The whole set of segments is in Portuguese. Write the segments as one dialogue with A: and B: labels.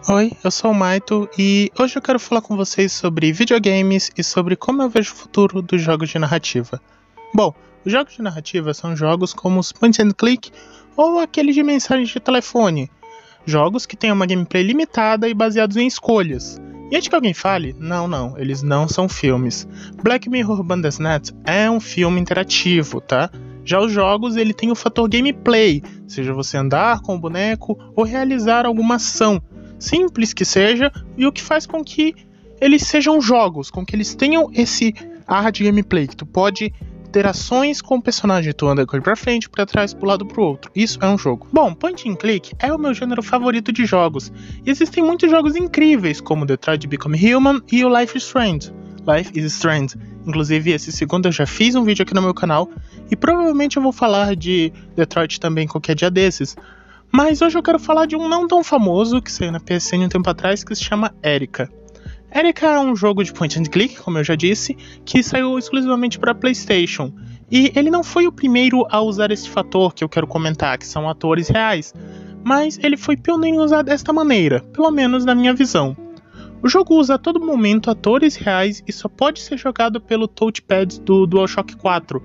A: Oi, eu sou o Maito e hoje eu quero falar com vocês sobre videogames e sobre como eu vejo o futuro dos jogos de narrativa. Bom, os jogos de narrativa são jogos como os point and click ou aqueles de mensagens de telefone. Jogos que têm uma gameplay limitada e baseados em escolhas. E antes que alguém fale, não, eles não são filmes. Black Mirror Bandersnatch é um filme interativo, tá? Já os jogos, ele tem o fator gameplay, seja você andar com o boneco ou realizar alguma ação, simples que seja, e o que faz com que eles sejam jogos, com que eles tenham esse ar de gameplay, que tu pode ter ações com o personagem, tu anda pra frente, pra trás, pro lado, pro outro. Isso é um jogo. Bom, point and click é o meu gênero favorito de jogos, e existem muitos jogos incríveis, como Detroit Become Human e o Life is Strange. Life is Strange. Inclusive, esse segundo eu já fiz um vídeo aqui no meu canal, e provavelmente eu vou falar de Detroit também qualquer dia desses. Mas hoje eu quero falar de um não tão famoso, que saiu na PSN um tempo atrás, que se chama Erica. Erica é um jogo de point and click, como eu já disse, que saiu exclusivamente para PlayStation. E ele não foi o primeiro a usar esse fator que eu quero comentar, que são atores reais. Mas ele foi pioneiro em usar desta maneira, pelo menos na minha visão. O jogo usa a todo momento atores reais e só pode ser jogado pelo touchpad do DualShock 4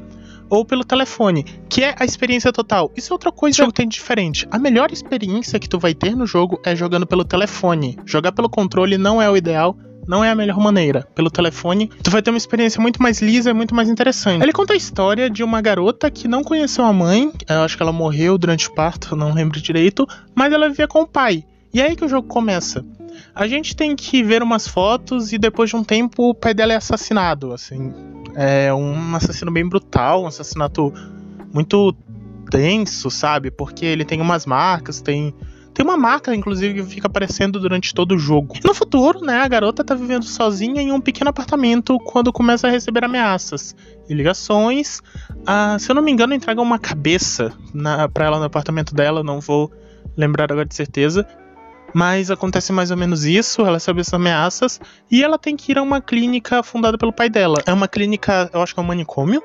A: ou pelo telefone, que é a experiência total. Isso é outra coisa que o jogo tem de diferente. A melhor experiência que tu vai ter no jogo é jogando pelo telefone. Jogar pelo controle não é o ideal, não é a melhor maneira. Pelo telefone, tu vai ter uma experiência muito mais lisa e muito mais interessante. Ele conta a história de uma garota que não conheceu a mãe, eu acho que ela morreu durante o parto, não lembro direito, mas ela vivia com o pai. E é aí que o jogo começa. A gente tem que ver umas fotos e depois de um tempo o pai dela é assassinado, assim. É um assassino bem brutal, um assassinato muito denso, sabe? Porque ele tem umas marcas, tem uma marca, inclusive, que fica aparecendo durante todo o jogo. No futuro, né, a garota tá vivendo sozinha em um pequeno apartamento quando começa a receber ameaças e ligações. Se eu não me engano, entregam uma cabeça pra ela no apartamento dela, não vou lembrar agora de certeza. Mas acontece mais ou menos isso, ela recebe essas ameaças e ela tem que ir a uma clínica fundada pelo pai dela. É uma clínica, eu acho que é um manicômio,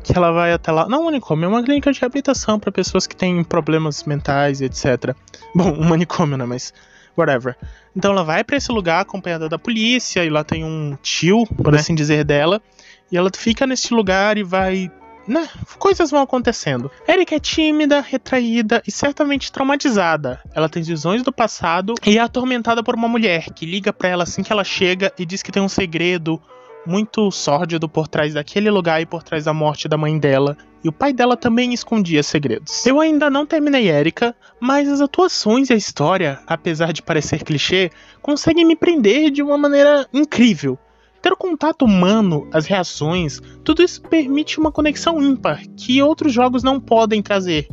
A: que ela vai até lá. Não um manicômio, é uma clínica de reabilitação para pessoas que têm problemas mentais e etc. Bom, um manicômio, né, mas whatever. Então ela vai para esse lugar acompanhada da polícia e lá tem um tio, por assim dizer, dela. E ela fica nesse lugar e vai... né, coisas vão acontecendo. Erica é tímida, retraída e certamente traumatizada. Ela tem visões do passado e é atormentada por uma mulher que liga pra ela assim que ela chega e diz que tem um segredo muito sórdido por trás daquele lugar e por trás da morte da mãe dela. E o pai dela também escondia segredos. Eu ainda não terminei Erica, mas as atuações e a história, apesar de parecer clichê, conseguem me prender de uma maneira incrível. Ter o contato humano, as reações, tudo isso permite uma conexão ímpar que outros jogos não podem trazer.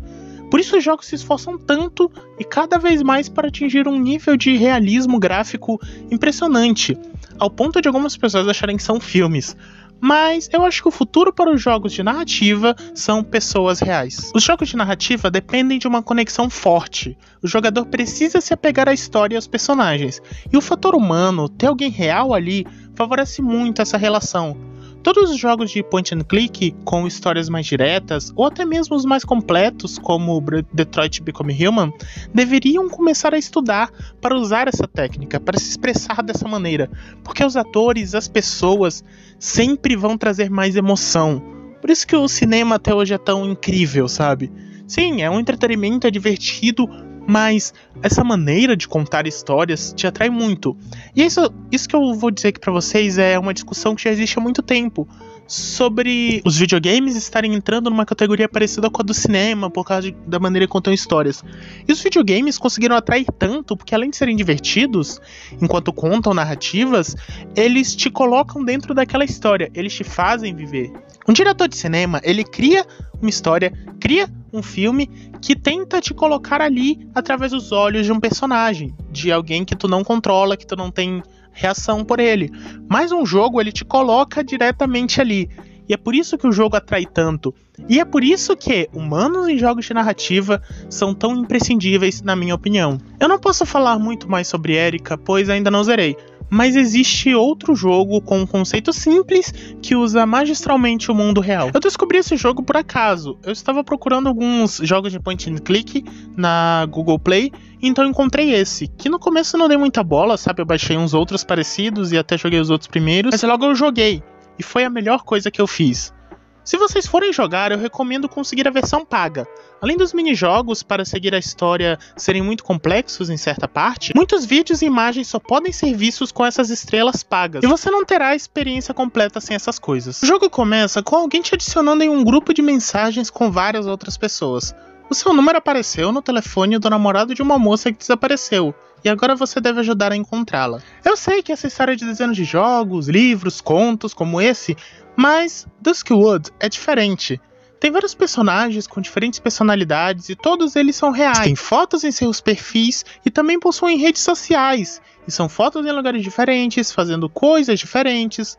A: Por isso os jogos se esforçam tanto e cada vez mais para atingir um nível de realismo gráfico impressionante, ao ponto de algumas pessoas acharem que são filmes. Mas eu acho que o futuro para os jogos de narrativa são pessoas reais. Os jogos de narrativa dependem de uma conexão forte. O jogador precisa se apegar à história e aos personagens. E o fator humano, ter alguém real ali, favorece muito essa relação. Todos os jogos de point and click, com histórias mais diretas, ou até mesmo os mais completos, como Detroit Become Human, deveriam começar a estudar para usar essa técnica, para se expressar dessa maneira, porque os atores, as pessoas, sempre vão trazer mais emoção. Por isso que o cinema até hoje é tão incrível, sabe? Sim, é um entretenimento, é divertido, mas essa maneira de contar histórias te atrai muito. E isso que eu vou dizer aqui pra vocês é uma discussão que já existe há muito tempo, sobre os videogames estarem entrando numa categoria parecida com a do cinema, por causa da maneira que contam histórias. E os videogames conseguiram atrair tanto, porque além de serem divertidos, enquanto contam narrativas, eles te colocam dentro daquela história, eles te fazem viver. Um diretor de cinema, ele cria uma história, cria um filme que tenta te colocar ali através dos olhos de um personagem, de alguém que tu não controla, que tu não tem reação por ele. Mas um jogo, ele te coloca diretamente ali. E é por isso que o jogo atrai tanto. E é por isso que humanos em jogos de narrativa são tão imprescindíveis, na minha opinião. Eu não posso falar muito mais sobre Erica, pois ainda não zerei. Mas existe outro jogo com um conceito simples que usa magistralmente o mundo real. Eu descobri esse jogo por acaso. Eu estava procurando alguns jogos de point and click na Google Play Então eu encontrei esse, que no começo eu não dei muita bola, sabe? Eu baixei uns outros parecidos e até joguei os outros primeiros, mas logo eu joguei, e foi a melhor coisa que eu fiz. Se vocês forem jogar, eu recomendo conseguir a versão paga. Além dos minijogos para seguir a história serem muito complexos em certa parte, muitos vídeos e imagens só podem ser vistos com essas estrelas pagas, e você não terá a experiência completa sem essas coisas. O jogo começa com alguém te adicionando em um grupo de mensagens com várias outras pessoas. O seu número apareceu no telefone do namorado de uma moça que desapareceu, e agora você deve ajudar a encontrá-la. Eu sei que essa história de dezenas de jogos, livros, contos como esse, mas Duskwood é diferente. Tem vários personagens com diferentes personalidades e todos eles são reais. Tem fotos em seus perfis e também possuem redes sociais. E são fotos em lugares diferentes, fazendo coisas diferentes.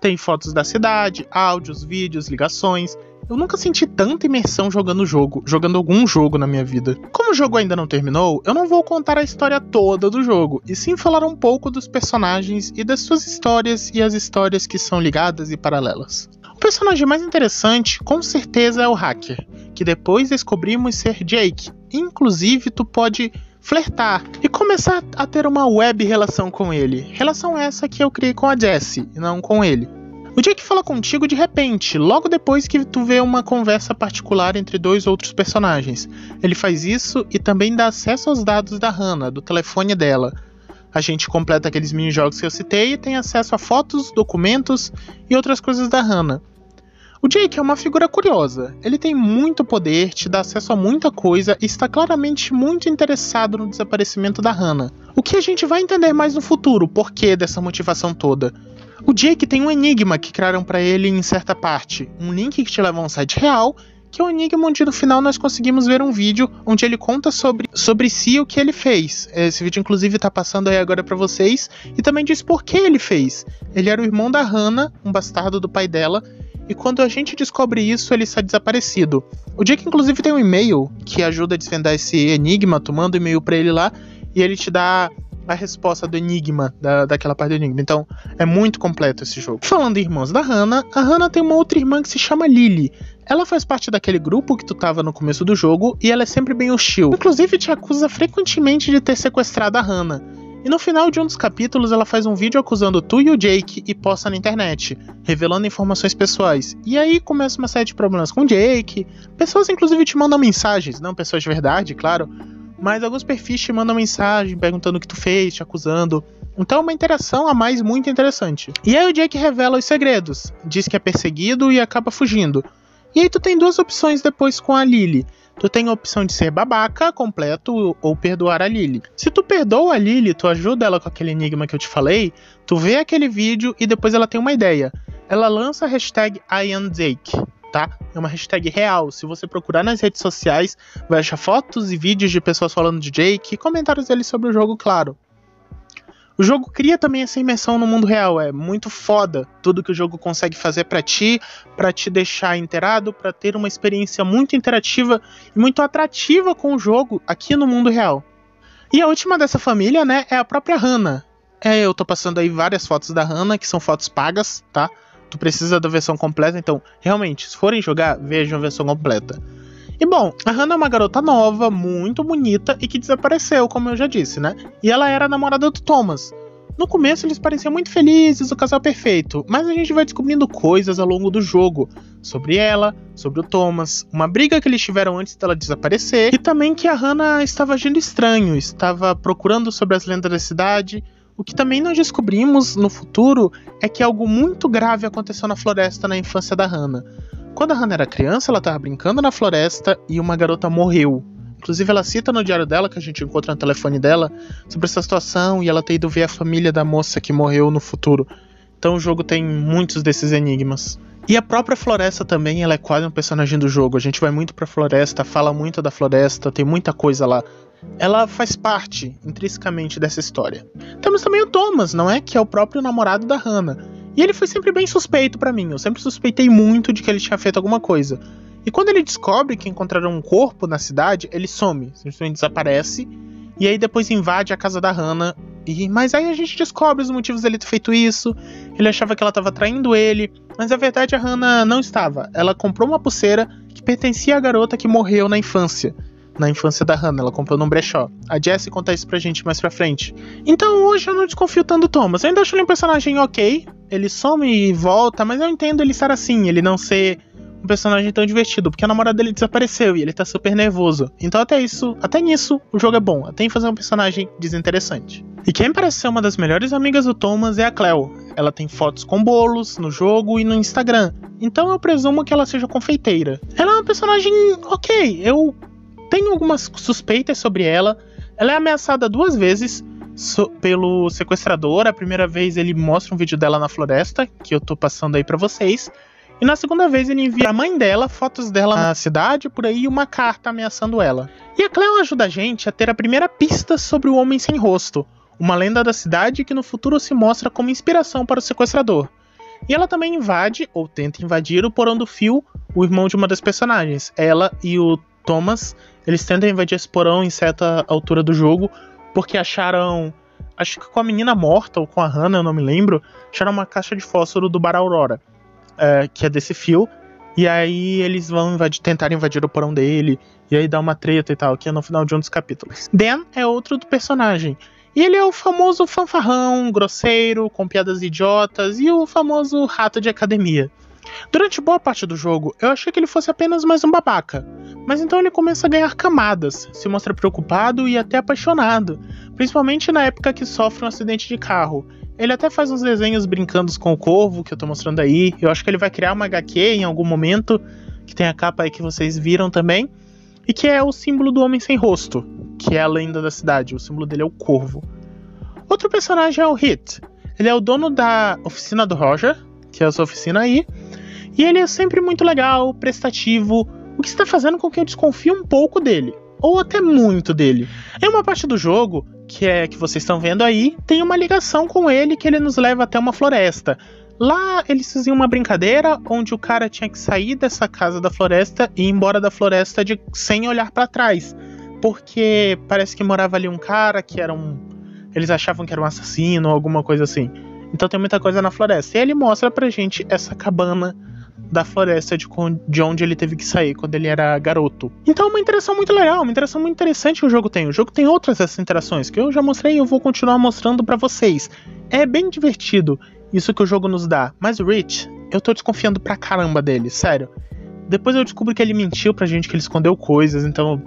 A: Tem fotos da cidade, áudios, vídeos, ligações. Eu nunca senti tanta imersão jogando algum jogo na minha vida. Como o jogo ainda não terminou, eu não vou contar a história toda do jogo, e sim falar um pouco dos personagens e das suas histórias e as histórias que são ligadas e paralelas. O personagem mais interessante, com certeza, é o hacker, que depois descobrimos ser Jake. Inclusive, tu pode flertar e começar a ter uma web relação com ele. Relação essa que eu criei com a Jessie, e não com ele. O Jake fala contigo de repente, logo depois que tu vê uma conversa particular entre dois outros personagens. Ele faz isso e também dá acesso aos dados da Hannah, do telefone dela. A gente completa aqueles minijogos que eu citei e tem acesso a fotos, documentos e outras coisas da Hannah. O Jake é uma figura curiosa, ele tem muito poder, te dá acesso a muita coisa e está claramente muito interessado no desaparecimento da Hannah. O que a gente vai entender mais no futuro, o porquê dessa motivação toda. O Jake tem um enigma que criaram pra ele em certa parte, um link que te leva a um site real, que é um enigma onde no final nós conseguimos ver um vídeo onde ele conta sobre si e o que ele fez. Esse vídeo inclusive tá passando aí agora pra vocês, e também diz por que ele fez. Ele era o irmão da Hannah, um bastardo do pai dela, e quando a gente descobre isso, ele está desaparecido. O Jake inclusive tem um e-mail que ajuda a desvendar esse enigma, tu manda um e-mail pra ele lá, e ele te dá a resposta do enigma, daquela parte do enigma. Então, é muito completo esse jogo. Falando em irmãos da Hannah, a Hannah tem uma outra irmã que se chama Lily. Ela faz parte daquele grupo que tu tava no começo do jogo, e ela é sempre bem hostil. Inclusive, te acusa frequentemente de ter sequestrado a Hannah. E no final de um dos capítulos, ela faz um vídeo acusando tu e o Jake e posta na internet, revelando informações pessoais. E aí começa uma série de problemas com o Jake. Pessoas inclusive te mandam mensagens, não pessoas de verdade, claro, mas alguns perfis te mandam mensagem perguntando o que tu fez, te acusando. Então é uma interação a mais muito interessante. E aí o Jake revela os segredos, diz que é perseguido e acaba fugindo. E aí tu tem duas opções depois com a Lily. Tu tem a opção de ser babaca, completo, ou perdoar a Lily. Se tu perdoa a Lily, tu ajuda ela com aquele enigma que eu te falei, tu vê aquele vídeo e depois ela tem uma ideia. Ela lança a hashtag #IamJake. Tá? É uma hashtag real. Se você procurar nas redes sociais, vai achar fotos e vídeos de pessoas falando de Jake e comentários dele sobre o jogo, claro. O jogo cria também essa imersão no mundo real. É muito foda tudo que o jogo consegue fazer pra te deixar inteirado, pra ter uma experiência muito interativa e muito atrativa com o jogo aqui no mundo real. E a última dessa família, né, é a própria Hannah. Eu tô passando aí várias fotos da Hannah, que são fotos pagas, tá? Tu precisa da versão completa, então, realmente, se forem jogar, vejam a versão completa. E bom, a Hannah é uma garota nova, muito bonita e que desapareceu, como eu já disse, né? E ela era a namorada do Thomas. No começo eles pareciam muito felizes, o casal perfeito, mas a gente vai descobrindo coisas ao longo do jogo. Sobre ela, sobre o Thomas, uma briga que eles tiveram antes dela desaparecer, e também que a Hannah estava agindo estranho, estava procurando sobre as lendas da cidade. O que também nós descobrimos no futuro é que algo muito grave aconteceu na floresta na infância da Hannah. Quando a Hannah era criança, ela estava brincando na floresta e uma garota morreu. Inclusive ela cita no diário dela, que a gente encontra no telefone dela, sobre essa situação e ela ter ido ver a família da moça que morreu no futuro. Então o jogo tem muitos desses enigmas. E a própria floresta também, ela é quase um personagem do jogo. A gente vai muito pra floresta, fala muito da floresta, tem muita coisa lá. Ela faz parte, intrinsecamente, dessa história. Temos também o Thomas, não é? Que é o próprio namorado da Hannah. E ele foi sempre bem suspeito pra mim. Eu sempre suspeitei muito de que ele tinha feito alguma coisa. E quando ele descobre que encontraram um corpo na cidade, ele some, simplesmente desaparece. E aí depois invade a casa da Hannah. Mas aí a gente descobre os motivos dele ter feito isso. Ele achava que ela estava traindo ele. Mas na verdade a Hannah não estava. Ela comprou uma pulseira que pertencia à garota que morreu na infância. na infância da Hannah, ela comprou num brechó. A Jessie conta isso pra gente mais pra frente. Então hoje eu não desconfio tanto do Thomas. Eu ainda acho ele um personagem ok, ele some e volta, mas eu entendo ele estar assim, ele não ser um personagem tão divertido, porque a namorada dele desapareceu e ele tá super nervoso. Então até nisso, o jogo é bom, até em fazer um personagem desinteressante. E quem parece ser uma das melhores amigas do Thomas é a Cleo. Ela tem fotos com bolos no jogo e no Instagram, então eu presumo que ela seja confeiteira. Ela é uma personagem ok, eu tenho algumas suspeitas sobre ela. Ela é ameaçada 2 vezes pelo sequestrador. A primeira vez ele mostra um vídeo dela na floresta, que eu tô passando aí pra vocês. E na segunda vez ele envia a mãe dela fotos dela na cidade, por aí, e uma carta ameaçando ela. E a Cleo ajuda a gente a ter a primeira pista sobre o Homem Sem Rosto, uma lenda da cidade que no futuro se mostra como inspiração para o sequestrador. E ela também invade, ou tenta invadir, o porão do Phil, o irmão de uma das personagens. Ela e o Thomas, eles tentam invadir esse porão em certa altura do jogo, porque acharam, acho que com a menina morta, ou com a Hannah, eu não me lembro, acharam uma caixa de fósforo do Bar Aurora. Que é desse Phil, e aí eles vão tentar invadir o porão dele, e aí dá uma treta e tal, que é no final de um dos capítulos. Dan é outro do personagem, e ele é o famoso fanfarrão, grosseiro, com piadas idiotas, e o famoso rato de academia. Durante boa parte do jogo, eu achei que ele fosse apenas mais um babaca, mas então ele começa a ganhar camadas, se mostra preocupado e até apaixonado, principalmente na época que sofre um acidente de carro. Ele até faz uns desenhos brincando com o corvo, que eu tô mostrando aí. Eu acho que ele vai criar uma HQ em algum momento, que tem a capa aí que vocês viram também, e que é o símbolo do Homem Sem Rosto, que é a lenda da cidade. O símbolo dele é o corvo. Outro personagem é o Hit. Ele é o dono da oficina do Roger, que é essa oficina aí, e ele é sempre muito legal, prestativo, o que está fazendo com que eu desconfie um pouco dele, ou até muito dele. Em uma parte do jogo, que é que vocês estão vendo aí, tem uma ligação com ele que ele nos leva até uma floresta. Lá eles faziam uma brincadeira onde o cara tinha que sair dessa casa da floresta e ir embora da floresta sem olhar pra trás, porque parece que morava ali um cara que era eles achavam que era um assassino ou alguma coisa assim. Então tem muita coisa na floresta. E ele mostra pra gente essa cabana da floresta de onde ele teve que sair quando ele era garoto. Então é uma interação muito legal, uma interação muito interessante que o jogo tem. O jogo tem outras dessas interações que eu já mostrei e eu vou continuar mostrando pra vocês. É bem divertido isso que o jogo nos dá. Mas o Rich, eu tô desconfiando pra caramba dele, sério. Depois eu descubro que ele mentiu pra gente, que ele escondeu coisas, então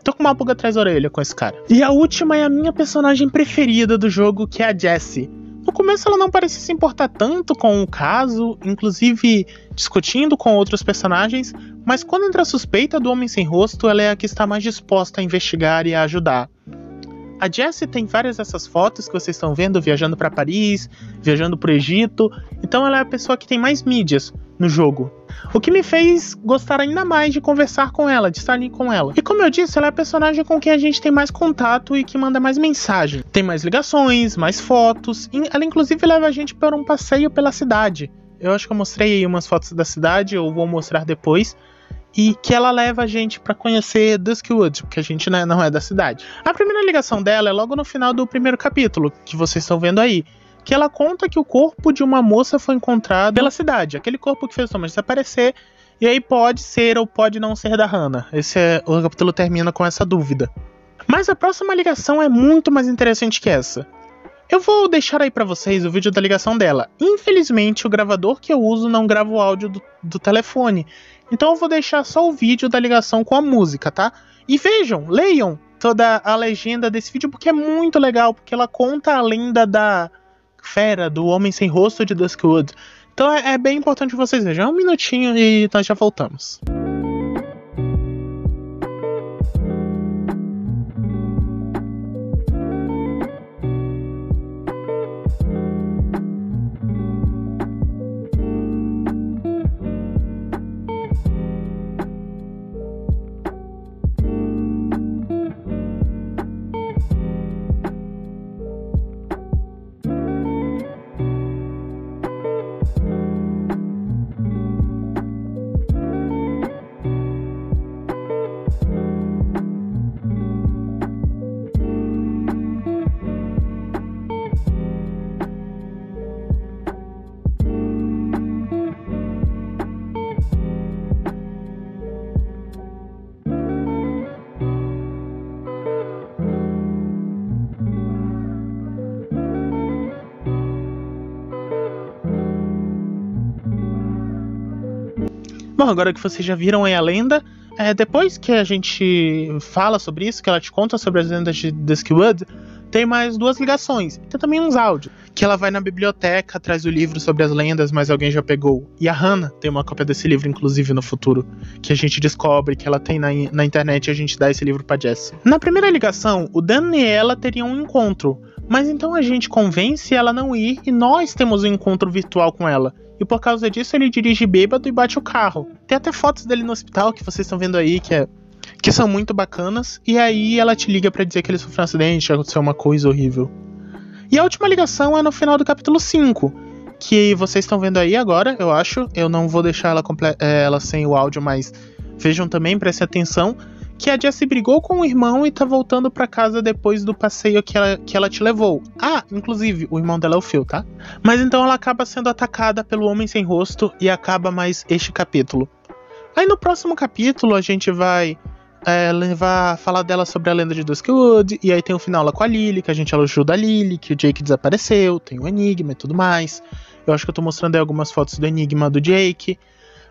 A: tô com uma pulga atrás da orelha com esse cara. E a última é a minha personagem preferida do jogo, que é a Jessie. No começo ela não parecia se importar tanto com o caso, inclusive discutindo com outros personagens, mas quando entra a suspeita do Homem Sem Rosto, ela é a que está mais disposta a investigar e a ajudar. A Jessie tem várias dessas fotos que vocês estão vendo, viajando para Paris, viajando para o Egito, então ela é a pessoa que tem mais mídias no jogo. O que me fez gostar ainda mais de conversar com ela, de estar ali com ela. E como eu disse, ela é a personagem com quem a gente tem mais contato e que manda mais mensagem. Tem mais ligações, mais fotos. Ela inclusive leva a gente para um passeio pela cidade. Eu acho que eu mostrei aí umas fotos da cidade, ou vou mostrar depois. E que ela leva a gente para conhecer Duskwood, porque a gente não é da cidade. A primeira ligação dela é logo no final do primeiro capítulo, que vocês estão vendo aí. Que ela conta que o corpo de uma moça foi encontrado pela cidade. Aquele corpo que fez o Thomas desaparecer. E aí pode ser ou pode não ser da Hannah. O capítulo termina com essa dúvida. Mas a próxima ligação é muito mais interessante que essa. Eu vou deixar aí pra vocês o vídeo da ligação dela. Infelizmente o gravador que eu uso não grava o áudio do telefone. Então eu vou deixar só o vídeo da ligação com a música, tá? E vejam, leiam toda a legenda desse vídeo porque é muito legal. Porque ela conta a lenda da fera, do Homem Sem Rosto de Duskwood. Então é bem importante que vocês vejam. Um minutinho e nós já voltamos. Bom, agora que vocês já viram aí a lenda, depois que a gente fala sobre isso, que ela te conta sobre as lendas de Duskwood, tem mais 2 ligações. Tem também uns áudios, que ela vai na biblioteca, traz o livro sobre as lendas, mas alguém já pegou. E a Hannah tem uma cópia desse livro, inclusive, no futuro, que a gente descobre que ela tem na internet e a gente dá esse livro pra Jess. Na primeira ligação, o Dan e ela teriam um encontro, mas então a gente convence ela a não ir e nós temos um encontro virtual com ela. E por causa disso ele dirige bêbado e bate o carro. Tem até fotos dele no hospital que vocês estão vendo aí, que são muito bacanas. E aí ela te liga pra dizer que ele sofreu um acidente, que aconteceu uma coisa horrível. E a última ligação é no final do capítulo 5, que vocês estão vendo aí agora, eu acho. Eu não vou deixar ela sem o áudio, mas vejam também, prestem atenção. Que a Jessie brigou com o irmão e tá voltando pra casa depois do passeio que ela te levou. Ah, inclusive, o irmão dela é o Phil, tá? Mas então ela acaba sendo atacada pelo Homem Sem Rosto e acaba mais este capítulo. Aí no próximo capítulo a gente vai falar dela sobre a lenda de Duskwood, e aí tem o final lá com a Lily, que a gente ajuda a Lily, que o Jake desapareceu, tem o Enigma e tudo mais. Eu acho que eu tô mostrando aí algumas fotos do Enigma do Jake.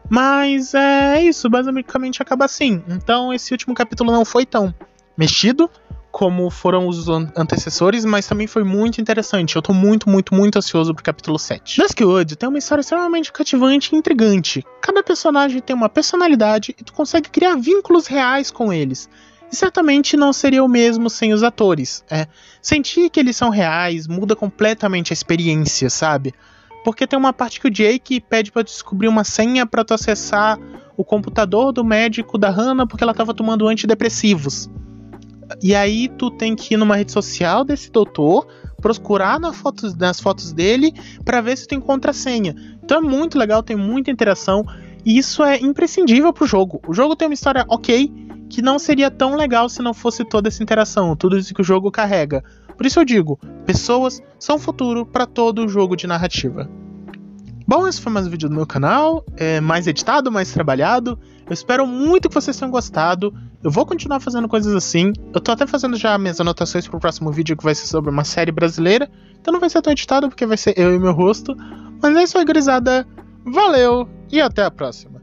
A: Mas é isso, basicamente acaba assim. Então esse último capítulo não foi tão mexido como foram os antecessores, mas também foi muito interessante. Eu tô muito, muito, muito ansioso pro capítulo 7. Duskwood tem uma história extremamente cativante e intrigante. Cada personagem tem uma personalidade e tu consegue criar vínculos reais com eles. E certamente não seria o mesmo sem os atores. Sentir que eles são reais muda completamente a experiência, sabe? Porque tem uma parte que o Jake pede pra descobrir uma senha pra tu acessar o computador do médico da Hannah porque ela tava tomando antidepressivos. E aí tu tem que ir numa rede social desse doutor, procurar nas fotos dele pra ver se tu encontra a senha. Então é muito legal, tem muita interação e isso é imprescindível pro jogo. O jogo tem uma história ok, que não seria tão legal se não fosse toda essa interação, tudo isso que o jogo carrega. Por isso eu digo, pessoas são futuro para todo jogo de narrativa. Bom, esse foi mais um vídeo do meu canal, mais editado, mais trabalhado. Eu espero muito que vocês tenham gostado. Eu vou continuar fazendo coisas assim. Eu tô até fazendo já minhas anotações pro próximo vídeo, que vai ser sobre uma série brasileira. Então não vai ser tão editado, porque vai ser eu e meu rosto. Mas é isso aí, gurizada. Valeu e até a próxima.